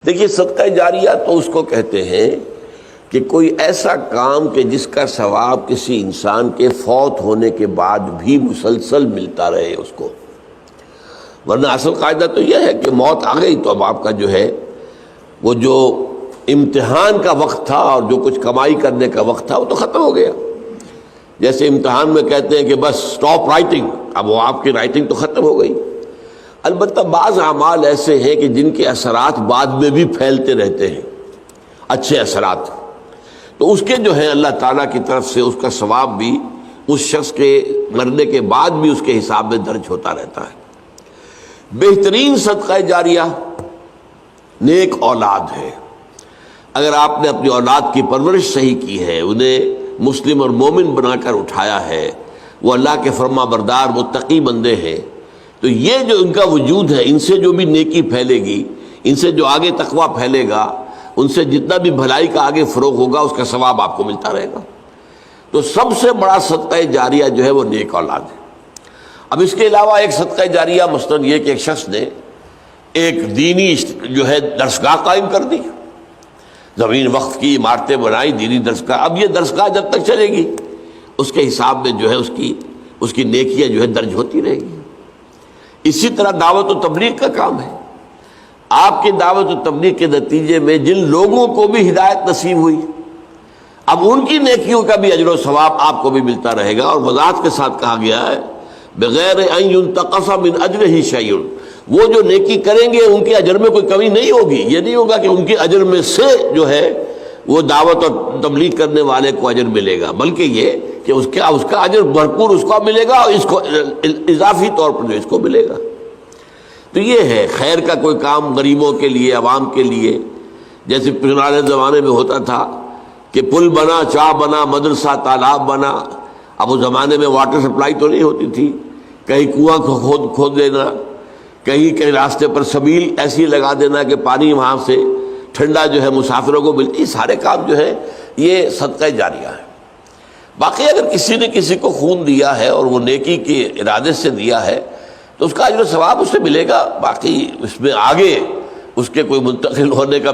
دیکھیے صدقہ جاریہ تو اس کو کہتے ہیں کہ کوئی ایسا کام کہ جس کا ثواب کسی انسان کے فوت ہونے کے بعد بھی مسلسل ملتا رہے اس کو، ورنہ اصل قاعدہ تو یہ ہے کہ موت آ گئی تو اب آپ کا جو ہے وہ جو امتحان کا وقت تھا اور جو کچھ کمائی کرنے کا وقت تھا وہ تو ختم ہو گیا۔ جیسے امتحان میں کہتے ہیں کہ بس سٹاپ رائٹنگ، اب وہ آپ کی رائٹنگ تو ختم ہو گئی۔ البتہ بعض اعمال ایسے ہیں کہ جن کے اثرات بعد میں بھی پھیلتے رہتے ہیں، اچھے اثرات، تو اس کے جو ہے اللہ تعالیٰ کی طرف سے اس کا ثواب بھی اس شخص کے مرنے کے بعد بھی اس کے حساب میں درج ہوتا رہتا ہے۔ بہترین صدقہ جاریہ نیک اولاد ہے۔ اگر آپ نے اپنی اولاد کی پرورش صحیح کی ہے، انہیں مسلم اور مومن بنا کر اٹھایا ہے، وہ اللہ کے فرما بردار متقی بندے ہیں، تو یہ جو ان کا وجود ہے، ان سے جو بھی نیکی پھیلے گی، ان سے جو آگے تقویٰ پھیلے گا، ان سے جتنا بھی بھلائی کا آگے فروغ ہوگا، اس کا ثواب آپ کو ملتا رہے گا۔ تو سب سے بڑا صدقہ جاریہ جو ہے وہ نیک اولاد ہے۔ اب اس کے علاوہ ایک صدقہ جاریہ مثلاً یہ کہ ایک شخص نے ایک دینی جو ہے درسگاہ قائم کر دی، زمین وقف کی، عمارتیں بنائی، دینی درسگاہ۔ اب یہ درسگاہ جب تک چلے گی اس کے حساب میں جو ہے اس کی نیکیاں جو ہے درج ہوتی رہے گی۔ اسی طرح دعوت و تبلیغ کا کام ہے۔ آپ کی دعوت و تبلیغ کے نتیجے میں جن لوگوں کو بھی ہدایت نصیب ہوئی، اب ان کی نیکیوں کا بھی اجر و ثواب آپ کو بھی ملتا رہے گا، اور وضاحت کے ساتھ کہا گیا ہے بغیر ان ينتقص من اجرہ شیء، وہ جو نیکی کریں گے ان کے اجر میں کوئی کمی نہیں ہوگی۔ یہ نہیں ہوگا کہ ان کے اجر میں سے جو ہے وہ دعوت اور تبلیغ کرنے والے کو اجر ملے گا، بلکہ یہ کہ اس کا اجر بھرپور اس کو ملے گا، اور اس کو اضافی طور پر جو اس کو ملے گا۔ تو یہ ہے خیر کا کوئی کام غریبوں کے لیے، عوام کے لیے، جیسے پرانے زمانے میں ہوتا تھا کہ پل بنا، چاہ بنا، مدرسہ، تالاب بنا۔ اب اس زمانے میں واٹر سپلائی تو نہیں ہوتی تھی، کہیں کنواں کھود دینا، کہیں راستے پر سبیل ایسی لگا دینا کہ پانی وہاں سے ٹھنڈا جو ہے مسافروں کو ملتی۔ سارے کام جو ہے یہ صدقہ جاریہ ہے۔ باقی اگر کسی نے کسی کو خون دیا ہے اور وہ نیکی کے ارادے سے دیا ہے تو اس کا اجر و ثواب اسے ملے گا، باقی اس میں آگے اس کے کوئی منتقل ہونے کا